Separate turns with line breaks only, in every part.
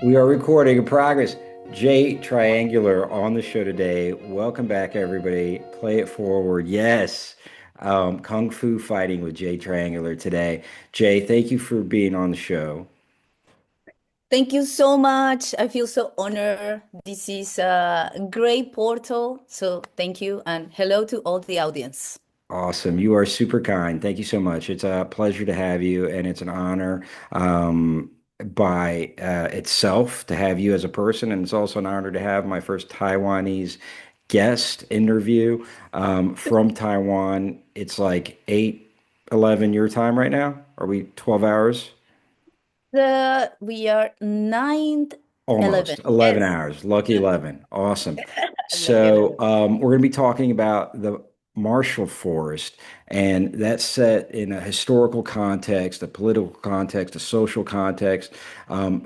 We are recording in progress. Jay Triangular on the show today. Welcome back, everybody. Play it forward. Yes. Kung Fu fighting with Jay Triangular today. Jay, thank you for being on the show.
Thank you so much. I feel so honored. This is a great portal. So thank you and hello to all the audience.
Awesome. You are super kind. Thank you so much. It's a pleasure to have you, and it's an honor by itself to have you as a person. And it's also an honor to have my first Taiwanese guest interview from Taiwan. It's like 8:11 your time right now. Are we 12 hours?
We are 9:11.
Almost 11
Yes.
hours. Lucky 11. Awesome.
Lucky
So,
11.
we're going to be talking about the Marshall Forest, and that's set in a historical context, a political context, a social context.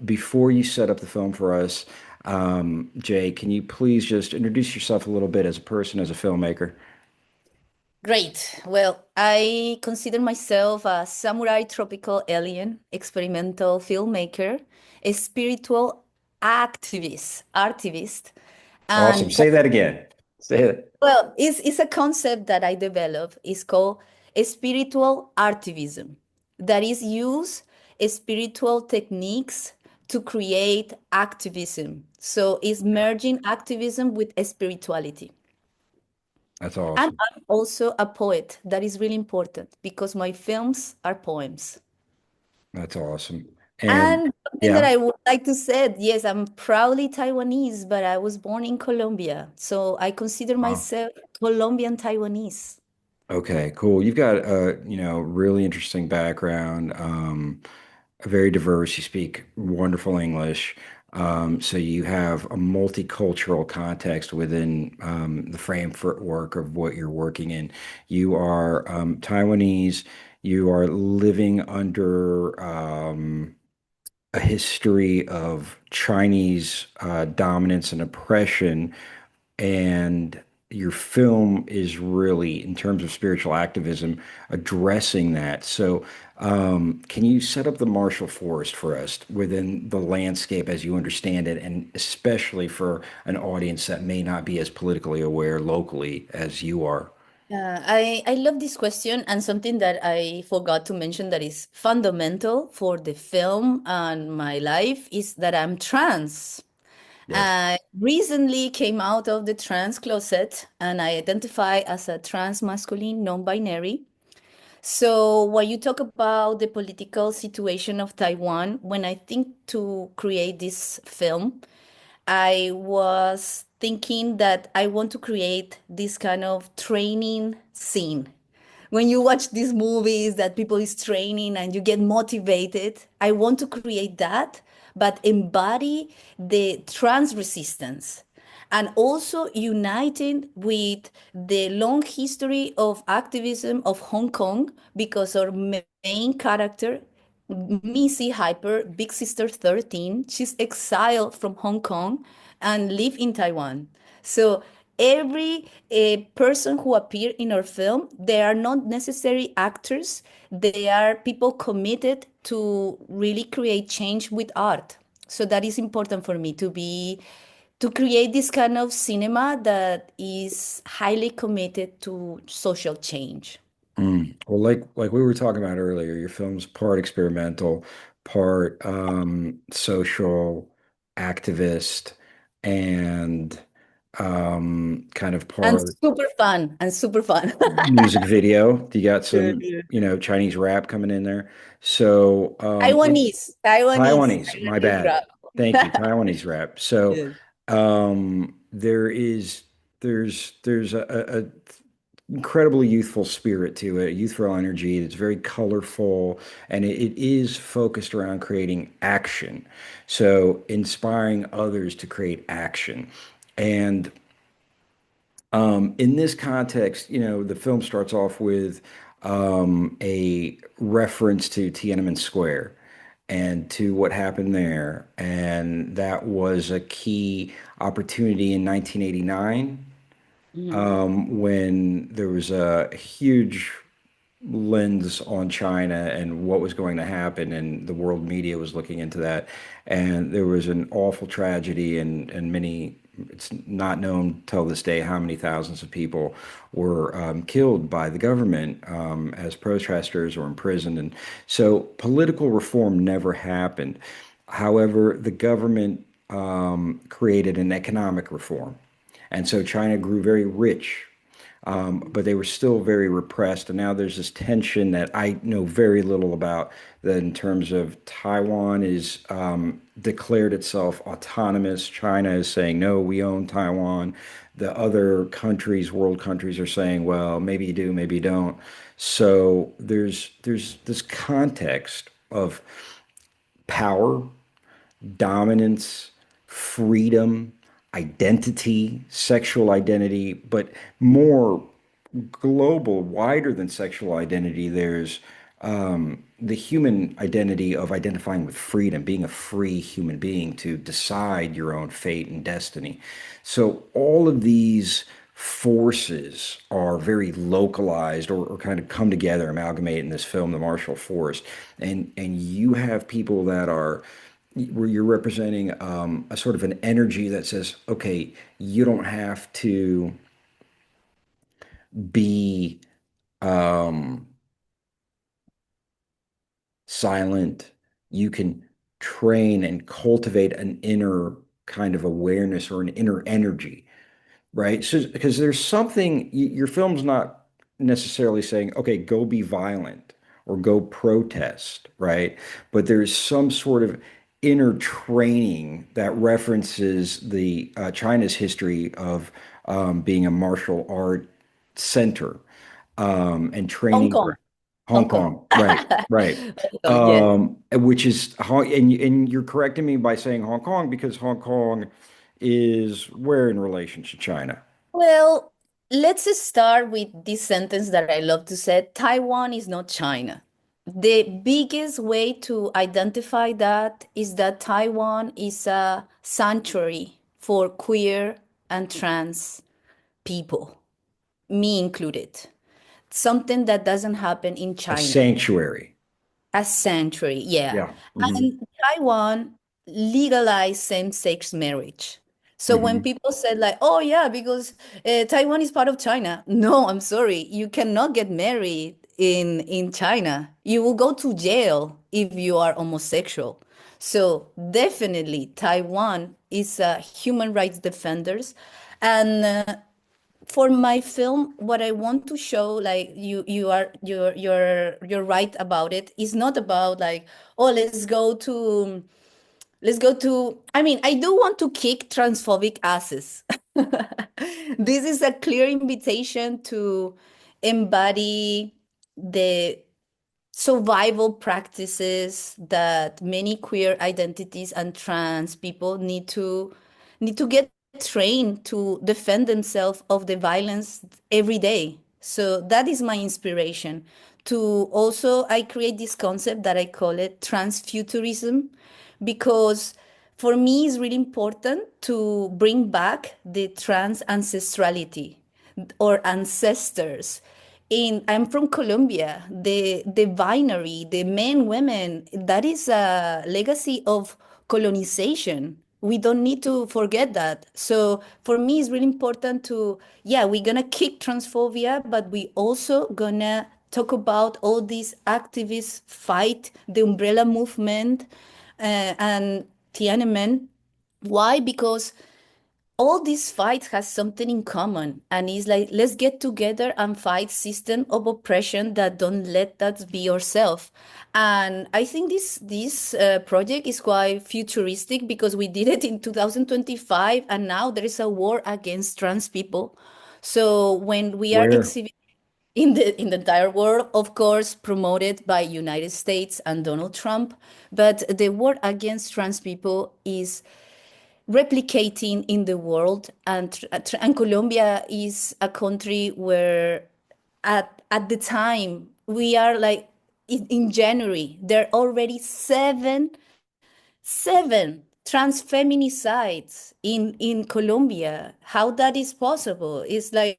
Before you set up the film for us, Jay, can you please just introduce yourself a little bit as a person, as a filmmaker?
Great. Well, I consider myself a samurai tropical alien, experimental filmmaker, a spiritual artivist,
Awesome.
and
Say that again. Say it.
well, it's a concept that I developed. It's called spiritual artivism, that is use spiritual techniques to create activism. So it's merging activism with spirituality.
That's
And
awesome.
I'm also a poet. That is really important because my films are poems.
That's awesome. And
And something that
yeah.
I would like to say, yes, I'm proudly Taiwanese, but I was born in Colombia. So I consider
Wow.
myself Colombian Taiwanese.
Okay, cool. You've got a, really interesting background, very diverse. You speak wonderful English. So you have a multicultural context within the framework of what you're working in. You are Taiwanese. You are living under a history of Chinese dominance and oppression, and your film is really, in terms of spiritual activism, addressing that. So, can you set up the Marshall Forest for us within the landscape as you understand it, and especially for an audience that may not be as politically aware locally as you are?
I love this question, and something that I forgot to mention that is fundamental for the film and my life is that I'm trans.
Yes.
I recently came out of the trans closet and I identify as a trans masculine non-binary. So when you talk about the political situation of Taiwan, when I think to create this film, I was thinking that I want to create this kind of training scene. When you watch these movies that people is training and you get motivated, I want to create that, but embody the trans resistance and also uniting with the long history of activism of Hong Kong because our main character Missy Hyper, Big Sister 13, she's exiled from Hong Kong and live in Taiwan. So every person who appear in our film, they are not necessary actors. They are people committed to really create change with art. So that is important for me to create this kind of cinema that is highly committed to social change.
Well, like we were talking about earlier, your film's part experimental, part social activist, and kind of
And
part
super fun and super fun.
music video. You got
Yeah,
some,
yeah.
Chinese rap coming in there. So, Taiwanese, my
Taiwanese
bad.
rap.
Thank you, Taiwanese rap. So,
Yes.
there is there's a incredibly youthful spirit to it, youthful energy. It's very colorful, and it is focused around creating action. So inspiring others to create action. And in this context, the film starts off with a reference to Tiananmen Square and to what happened there. And that was a key opportunity in 1989,
Mhm.
when there was a huge, lens on China and what was going to happen, and the world media was looking into that. And there was an awful tragedy, and many, it's not known till this day how many thousands of people were killed by the government as protesters or imprisoned. And so political reform never happened. However, the government created an economic reform. And so China grew very rich, but they were still very repressed. And now there's this tension that I know very little about, that in terms of Taiwan is declared itself autonomous. China is saying, no, we own Taiwan. The other countries, world countries, are saying, well, maybe you do, maybe you don't. So there's this context of power, dominance, freedom, identity, sexual identity, but more global, wider than sexual identity. There's the human identity of identifying with freedom, being a free human being to decide your own fate and destiny. So all of these forces are very localized, or kind of come together, amalgamate in this film, The Martial Force. And you have people that are where you're representing a sort of an energy that says, okay, you don't have to be um, silent. You can train and cultivate an inner kind of awareness or an inner energy, right? So, because there's something, your film's not necessarily saying, okay, go be violent or go protest, right? But there's some sort of inner training that references the China's history of being a martial art center and
Hong
training.
Kong.
Hong
Hong Kong.
Kong, right, right.
Hong Kong, yes.
Which is and you're correcting me by saying Hong Kong because Hong Kong is where in relation to China?
Well, let's start with this sentence that I love to say. Taiwan is not China. The biggest way to identify that is that Taiwan is a sanctuary for queer and trans people, me included. Something that doesn't happen in
A
China.
sanctuary.
A century, yeah.
Yeah. Hmm.
And Taiwan legalized same-sex marriage. So when
Hmm.
people said like, oh yeah, because Taiwan is part of China. No, I'm sorry. You cannot get married in China. You will go to jail if you are homosexual. So definitely Taiwan is a human rights defenders. And for my film, what I want to show, like you're right about it, is not about like, oh, let's go to I mean, I do want to kick transphobic asses. This is a clear invitation to embody the survival practices that many queer identities and trans people need to get trained to defend themselves of the violence every day. So that is my inspiration. To also, I create this concept that I call it transfuturism, because for me it's really important to bring back the trans ancestrality or ancestors. In I'm from Colombia. The binary, the men, women, that is a legacy of colonization. We don't need to forget that. So for me, it's really important to, yeah, we're gonna kick transphobia, but we also gonna talk about all these activists fight the umbrella movement and Tiananmen. Why? Because all these fights has something in common, and it's like, let's get together and fight system of oppression that don't let us be yourself. And I think this project is quite futuristic because we did it in 2025, and now there is a war against trans people. So when we are
Where?
exhibiting in the entire world, of course, promoted by United States and Donald Trump, but the war against trans people is replicating in the world. And Colombia is a country where at the time we are like in January there are already seven trans feminicides in Colombia. How that is possible is like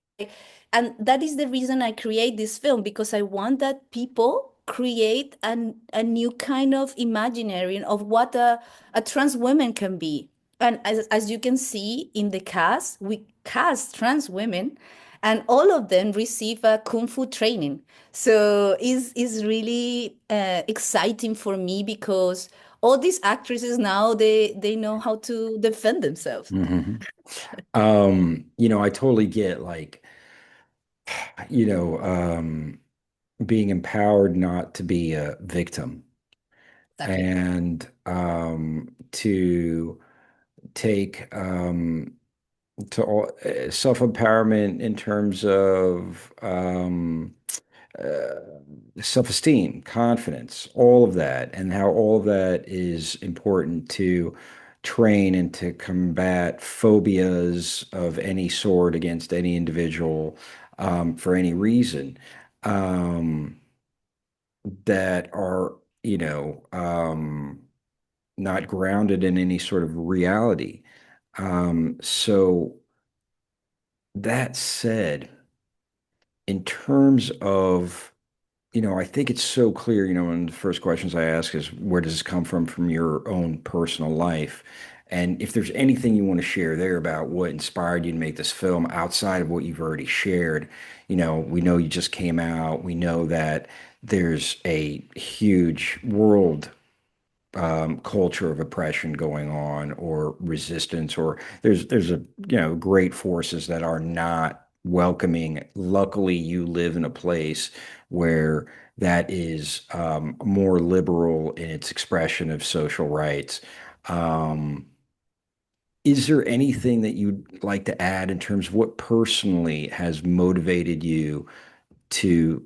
and that is the reason I create this film, because I want that people create a new kind of imaginary of what a trans woman can be. And as you can see in the cast, we cast trans women, and all of them receive a kung fu training. So is really exciting for me, because all these actresses now they know how to defend themselves.
Hmm. I totally get like, you know, being empowered not to be a victim
Exactly.
and to take to all self-empowerment in terms of uh, self-esteem, confidence, all of that, and how all of that is important to train and to combat phobias of any sort against any individual for any reason that are, not grounded in any sort of reality. So that said, in terms of, I think it's so clear, one of the first questions I ask is, where does this come from your own personal life? And if there's anything you want to share there about what inspired you to make this film outside of what you've already shared, we know you just came out. We know that there's a huge world culture of oppression going on or resistance, or there's a great forces that are not welcoming. Luckily, you live in a place where that is more liberal in its expression of social rights. Um, is there anything that you'd like to add in terms of what personally has motivated you to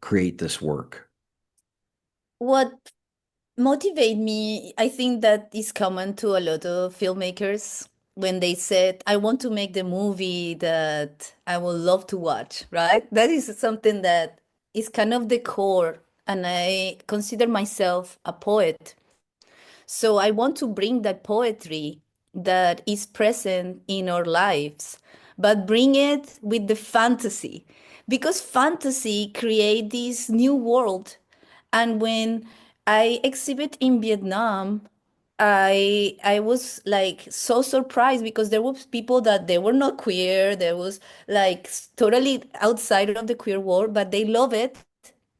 create this work?
What motivate me, I think that is common to a lot of filmmakers when they said, I want to make the movie that I would love to watch, right? That is something that is kind of the core. And I consider myself a poet. So I want to bring that poetry that is present in our lives, but bring it with the fantasy, because fantasy create this new world. And when I exhibit in Vietnam, I was like so surprised, because there was people that they were not queer, there was like totally outside of the queer world, but they love it,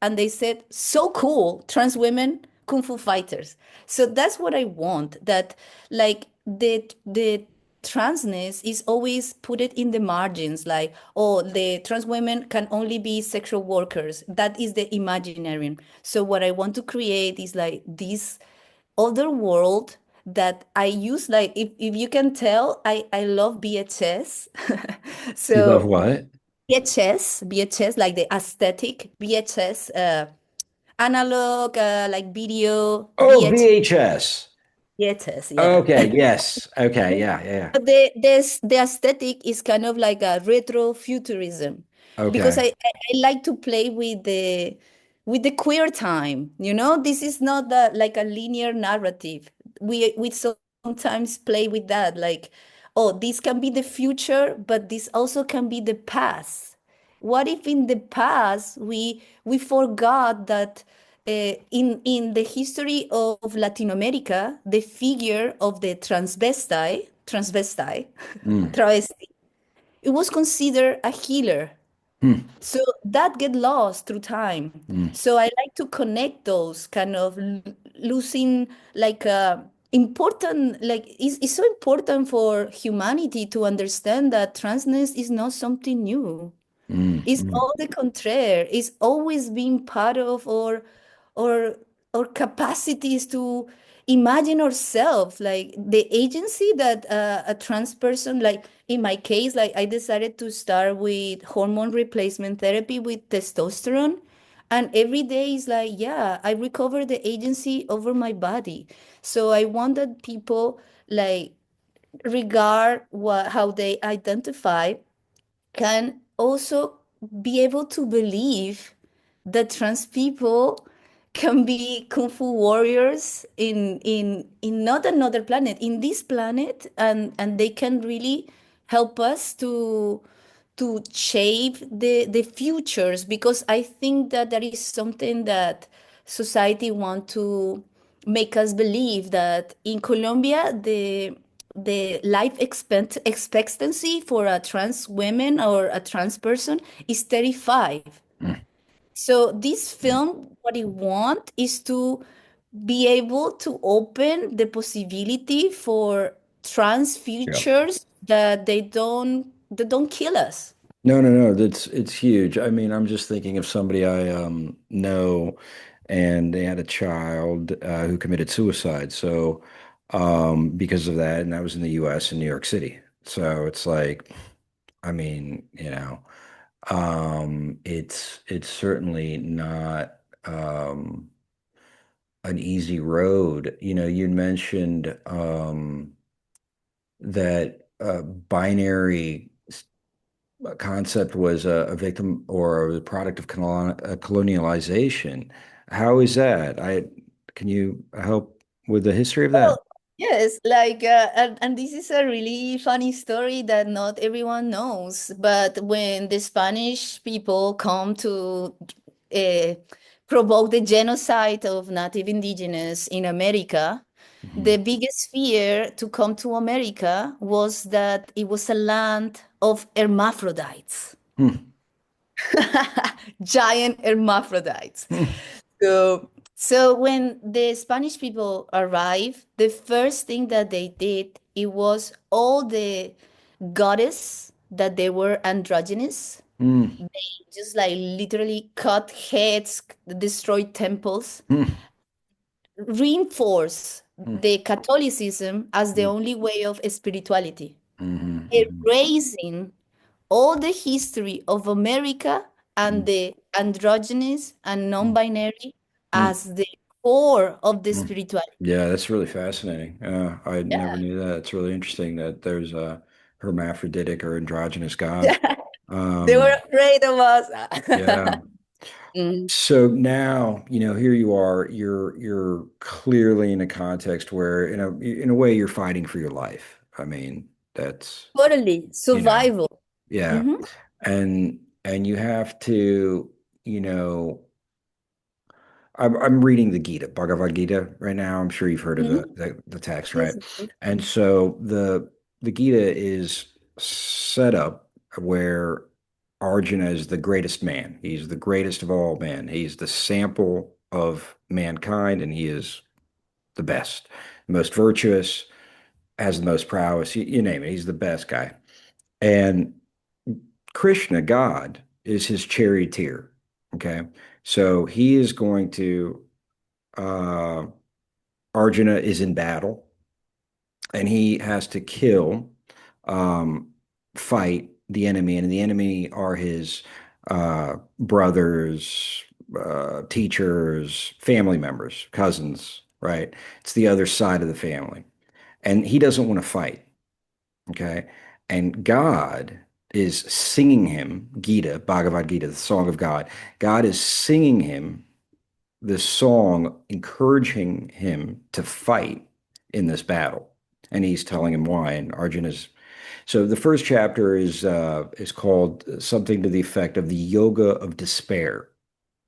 and they said, so cool, trans women kung fu fighters. So that's what I want, that like the transness is always put it in the margins, like, oh, the trans women can only be sexual workers. That is the imaginary. So what I want to create is like this other world that I use, like, if you can tell, I love VHS.
You love
So
what?
VHS, like the aesthetic VHS, analog, like video,
Oh,
VHS,
VHS.
yeah.
Okay, yes. Okay, yeah, yeah.
But the aesthetic is kind of like a retro futurism, because
Okay.
I like to play with the queer time. This is not like a linear narrative. We sometimes play with that, like, oh, this can be the future, but this also can be the past. What if in the past we forgot that in the history of Latin America, the figure of the transvestite,
Mm,
travesti, it was considered a healer.
mm,
So that get lost through time.
mm,
So I like to connect those kind of losing, like, important, like it's so important for humanity to understand that transness is not something new.
mm,
It's
mm,
all the contrary. It's always been part of our our capacities to imagine ourselves, like the agency that a trans person, like in my case, like I decided to start with hormone replacement therapy with testosterone. And every day is like, yeah, I recover the agency over my body. So I want that people, like, regard how they identify, can also be able to believe that trans people can be kung fu warriors in not another planet, in this planet, and they can really help us to shape the futures, because I think that there is something that society want to make us believe, that in Colombia the expectancy for a trans woman or a trans person is 35.
Mm,
So this
mm.
film, what it want is to be able to open the possibility for trans
Yeah.
futures, that they don't kill us.
No, no, no. That's it's huge. I mean, I'm just thinking of somebody I know, and they had a child who committed suicide. So, because of that, and that was in the U.S. in New York City. So it's like, I mean, it's certainly not an easy road. You mentioned that binary concept was a victim or a product of colonialization. How is that? Can you help with the history of that?
Well, yes, like, and this is a really funny story that not everyone knows. But when the Spanish people come to uh, provoke the genocide of native indigenous in America, the
Mhm.
biggest fear to come to America was that it was a land of hermaphrodites,
Hmm.
giant hermaphrodites.
Hmm.
So when the Spanish people arrived, the first thing that they did, it was all the goddess that they were androgynous.
Hmm.
They just like literally cut heads, destroyed temples,
Hmm.
reinforce
Hmm.
the Catholicism as the
Hmm.
only way of spirituality,
Mhm. Mhm.
erasing all the history of America and
Mhm.
the androgynous and non-binary
Mhm.
as the core of the
Mhm.
spirituality.
Yeah, that's really fascinating. I never knew that. It's really interesting that there's a hermaphroditic or androgynous God.
Yeah, they were
Um,
afraid of
yeah.
us. Mm.
So now, here you are, you're clearly in a context where in a way you're fighting for your life. I mean, that's,
Totally.
you know,
Survival.
yeah.
Hmm.
And you have to, you know, I'm reading the Gita, Bhagavad Gita right now. I'm sure you've heard of the
Hmm.
the text, right?
Yes, of course.
And so the Gita is set up where Arjuna is the greatest man. He's the greatest of all men. He's the sample of mankind, and he is the best, most virtuous, has the most prowess. You name it. He's the best guy. And Krishna, God, is his charioteer. Okay. So he is going to uh, Arjuna is in battle and he has to kill, um, fight the enemy, and the enemy are his brothers, teachers, family members, cousins, right? It's the other side of the family. And he doesn't want to fight, okay? And God is singing him Gita, Bhagavad Gita, the song of God. God is singing him this song encouraging him to fight in this battle. And he's telling him why. And Arjuna's so the first chapter is called something to the effect of the yoga of despair.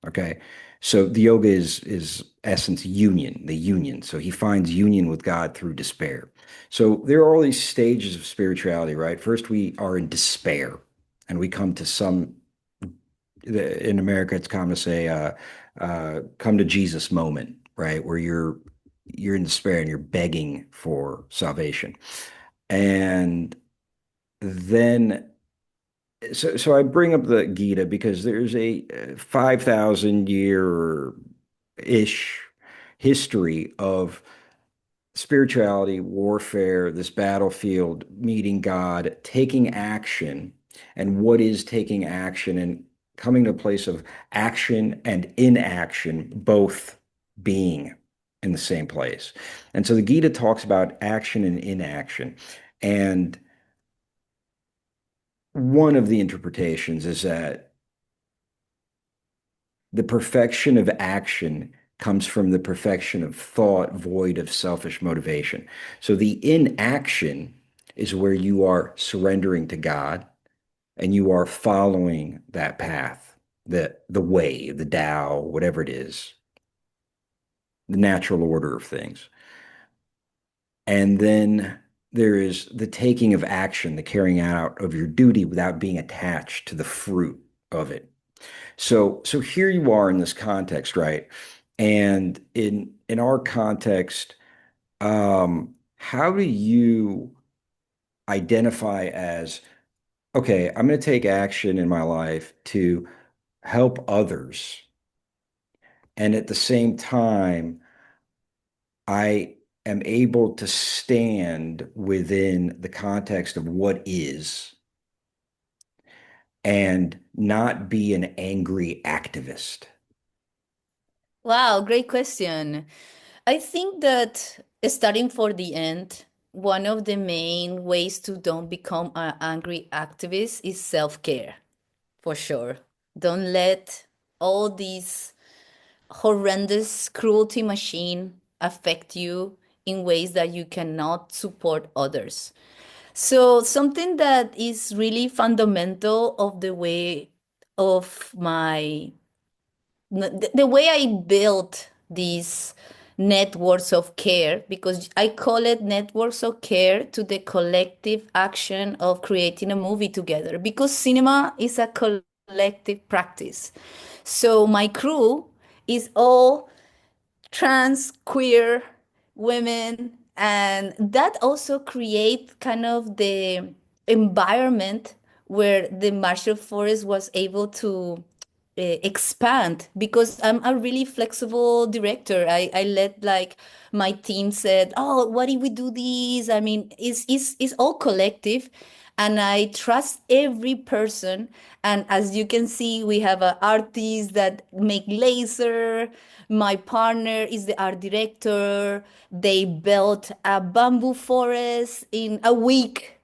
Okay. So the yoga is essence union, the union. So he finds union with God through despair. So there are all these stages of spirituality, right? First, we are in despair and we come to some in America, it's common to say, "Come to Jesus" moment, right, where you're in despair and you're begging for salvation, and then so I bring up the Gita because there's a 5,000 year ish history of spirituality, warfare, this battlefield, meeting God, taking action, and what is taking action, and coming to a place of action and inaction, both being in the same place. And so the Gita talks about action and inaction. And one of the interpretations is that the perfection of action comes from the perfection of thought void of selfish motivation. So the inaction is where you are surrendering to God, and you are following that path, the way, the Tao, whatever it is, the natural order of things. And then there is the taking of action, the carrying out of your duty without being attached to the fruit of it. So here you are in this context, right? And in our context, how do you identify as, okay, I'm going to take action in my life to help others, and at the same time, I am able to stand within the context of what is and not be an angry activist.
Wow, great question. I think that starting for the end, one of the main ways to don't become an angry activist is self-care, for sure. Don't let all these horrendous cruelty machine affect you in ways that you cannot support others. So something that is really fundamental of the way of the way I built these networks of care, because I call it networks of care to the collective action of creating a movie together, because cinema is a collective practice. So my crew is all trans, queer women, and that also create kind of the environment where the martial forest was able to expand, because I'm a really flexible director. I let like my team said, oh, what if we do this? I mean, it's all collective, and I trust every person. And as you can see, we have artists that make laser. My partner is the art director. They built a bamboo forest in a week.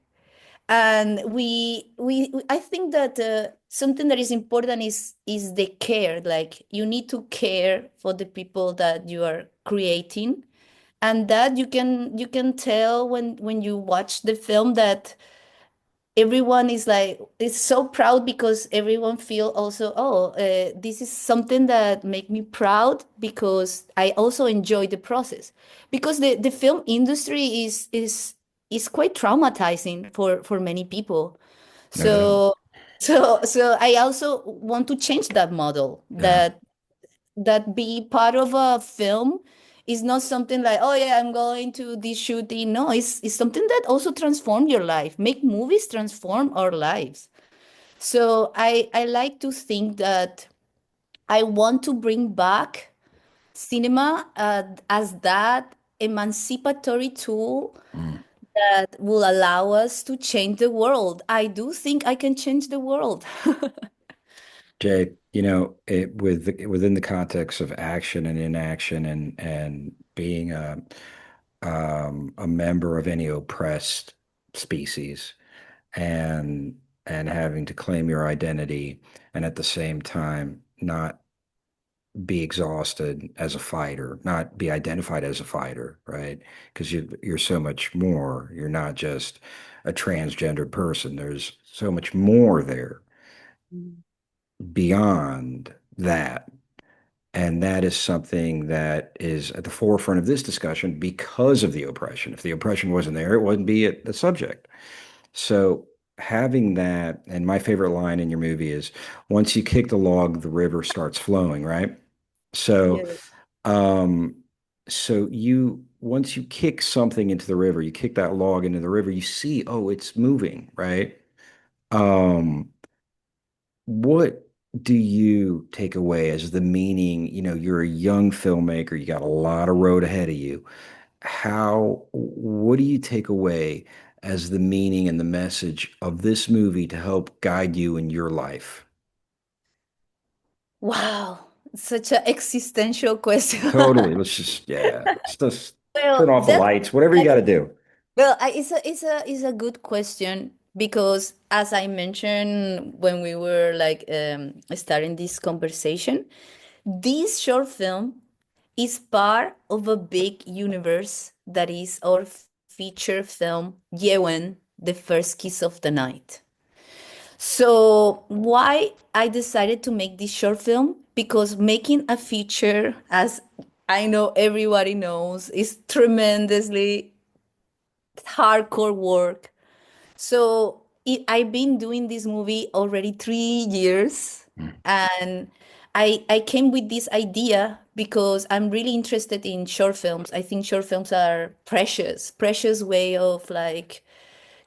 And I think that something that is important is the care. Like, you need to care for the people that you are creating, and that you can tell when you watch the film that everyone is so proud, because everyone feel also, oh, this is something that make me proud, because I also enjoy the process, because the film industry is quite traumatizing for many people.
No doubt.
So so I also want to change that model,
Yeah.
that be part of a film is not something like, oh yeah, I'm going to this shooting. No, it's something that also transform your life. Make movies transform our lives. So I like to think that I want to bring back cinema as that emancipatory tool
Mm.
that will allow us to change the world. I do think I can change the world.
Jay, within the context of action and inaction and being a member of any oppressed species and having to claim your identity and at the same time not be exhausted as a fighter, not be identified as a fighter, right? Because you're so much more. You're not just a transgendered person. There's so much more there beyond that. And that is something that is at the forefront of this discussion because of the oppression. If the oppression wasn't there, it wouldn't be the subject. So having that, and my favorite line in your movie is, once you kick the log, the river starts flowing, right? So,
Yeah.
um, so once you kick something into the river, you kick that log into the river, you see, oh, it's moving, right? Um, what do you take away as the meaning? You're a young filmmaker, you got a lot of road ahead of you. What do you take away as the meaning and the message of this movie to help guide you in your life?
Wow, such an existential question.
Totally. Let's just turn
Well,
off the lights, whatever you got to do.
it's a good question, because as I mentioned when we were like starting this conversation, this short film is part of a big universe that is our feature film, Yewen, The First Kiss of the Night. So why I decided to make this short film? Because making a feature, as I know everybody knows, is tremendously hardcore work. So I've been doing this movie already 3 years,
Mm.
and I came with this idea because I'm really interested in short films. I think short films are precious, precious way of like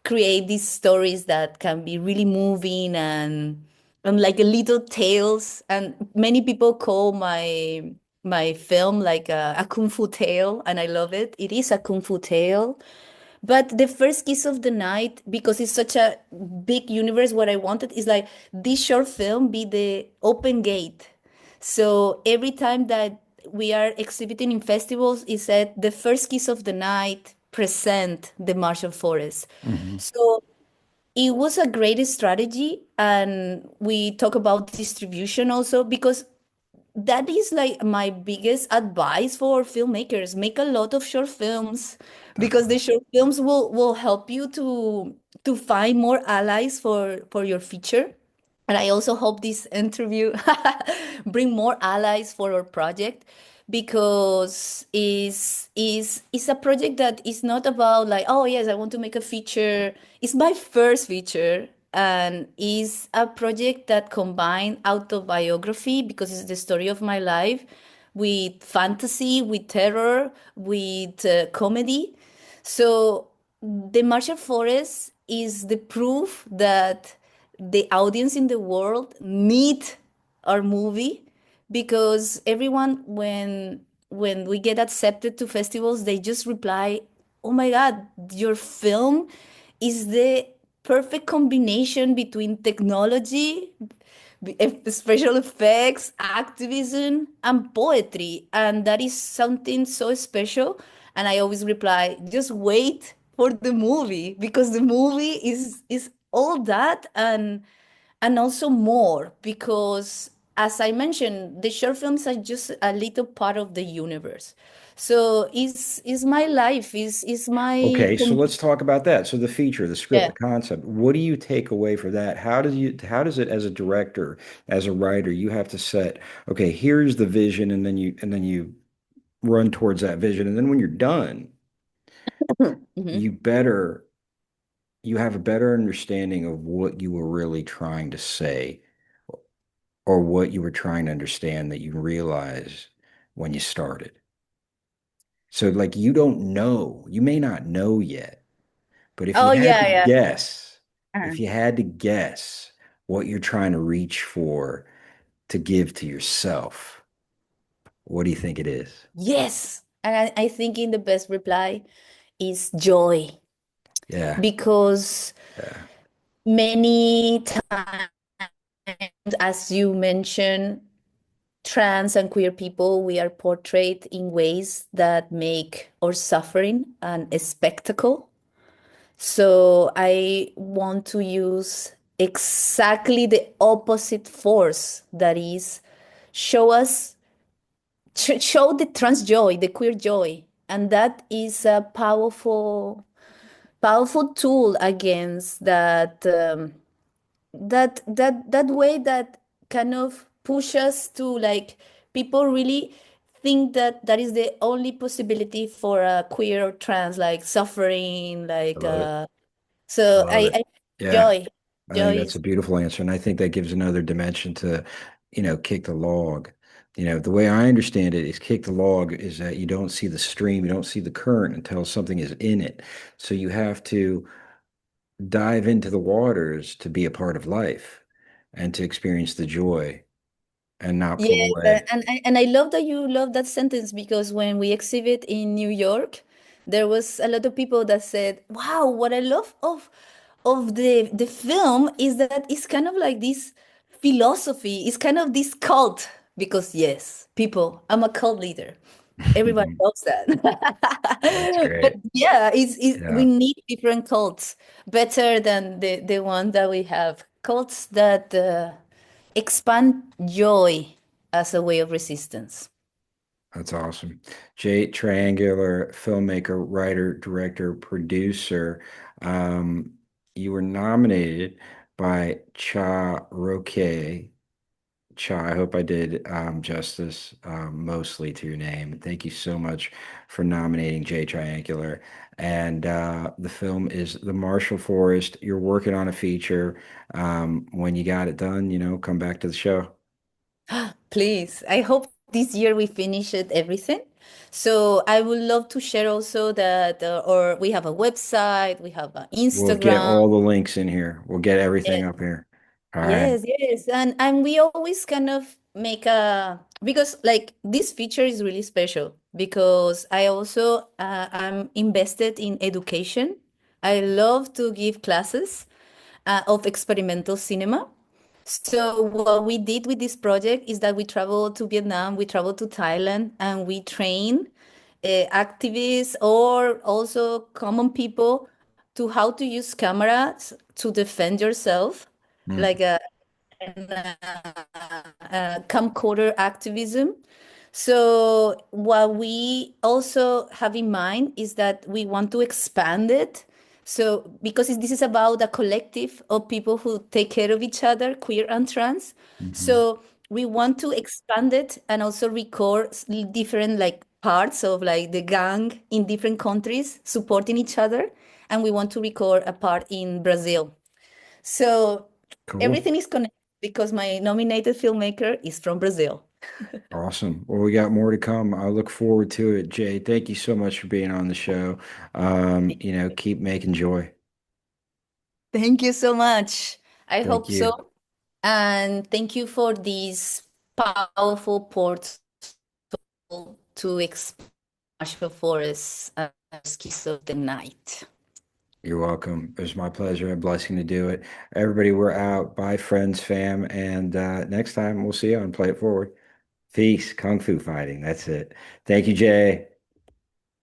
create these stories that can be really moving and like a little tales. And many people call my film like a kung fu tale, and I love it. It is a kung fu tale, but the first kiss of the night, because it's such a big universe, what I wanted is like this short film be the open gate. So every time that we are exhibiting in festivals, it said the first kiss of the night present the Marshall Forest.
Mhm.
So it was a great strategy. And we talk about distribution also, because that is like my biggest advice for filmmakers. Make a lot of short films, because
Definitely.
the short films will help you to find more allies for your feature. And I also hope this interview bring more allies for our project, because is a project that is not about like, oh yes, I want to make a feature. It's my first feature, and is a project that combine autobiography, because it's the story of my life, with fantasy, with terror, with comedy. So the Martial Forest is the proof that the audience in the world need our movie, because everyone, when we get accepted to festivals, they just reply, "Oh my God, your film is the perfect combination between technology, special effects, activism, and poetry." And that is something so special. And I always reply, just wait for the movie, because the movie is all that, and also more, because as I mentioned, the short films are just a little part of the universe. So is my life, is my
Okay, so let's talk about that. So the feature, the script,
yeah.
the concept, what do you take away from that? How does it as a director, as a writer, you have to set, okay, here's the vision and then you run towards that vision. And then when you're done,
Mhm.
you better you have a better understanding of what you were really trying to say or what you were trying to understand that you realize when you started. So like you don't know, you may not know yet. But if you
Oh
had to
yeah, yeah.
guess,
Uh-huh.
if you had to guess what you're trying to reach for to give to yourself, what do you think it is?
Yes. And I think in the best reply is joy,
Yeah,
because
yeah,
many times, as you mentioned, trans and queer people, we are portrayed in ways that make our suffering a spectacle. So I want to use exactly the opposite force, that is, show us, show the trans joy, the queer joy. And that is a powerful tool against that way that kind of push us to like, people really think that that is the only possibility for a queer or trans, like suffering,
I
like
love it. I
so
love it.
I
Yeah,
joy
I think
joy
that's
is
a beautiful answer. And I think that gives another dimension to, kick the log. The way I understand it is kick the log is that you don't see the stream, you don't see the current until something is in it. So you have to dive into the waters to be a part of life and to experience the joy and not
yes.
pull away.
And I love that you love that sentence, because when we exhibit in New York, there was a lot of people that said, "Wow, what I love of the film is that it's kind of like this philosophy, it's kind of this cult." Because yes, people, I'm a cult leader. Everybody loves
That's
that. But
great.
yeah, we
Yeah,
need different cults, better than the one that we have. Cults that expand joy as a way of resistance.
that's awesome. Jay, triangular filmmaker, writer, director, producer. Um, you were nominated. by Cha Roque. Cha, I hope I did justice mostly to your name. Thank you so much for nominating J Triangular. And the film is The Marshall Forest. You're working on a feature. When you got it done, come back to the show.
Please, I hope this year we finish it everything. So I would love to share also that, or we have a website, we have an
We'll get
Instagram.
all the links in here. We'll get everything
Yes,
up here. All right.
yes, yes. And we always kind of make a, because like this feature is really special because I also I'm invested in education. I love to give classes of experimental cinema. So what we did with this project is that we traveled to Vietnam, we traveled to Thailand, and we train activists or also common people to how to use cameras to defend yourself,
Mm,
like camcorder activism. So what we also have in mind is that we want to expand it. So because this is about a collective of people who take care of each other, queer and trans.
mhm.
So we want to expand it and also record different like parts of like the gang in different countries supporting each other. And we want to record a part in Brazil. So
Cool.
everything is connected because my nominated filmmaker is from Brazil.
Awesome. Well, we got more to come. I look forward to it, Jay. Thank you so much for being on the show. Keep making joy.
Thank you so much. I
Thank
hope so.
you.
And thank you for this powerful portal to explore Marshall Forest and Kiss of the Night.
You're welcome. It was my pleasure and blessing to do it. Everybody, we're out. Bye, friends, fam. And next time we'll see you on Play It Forward. Peace. Kung Fu fighting. That's it. Thank you, Jay.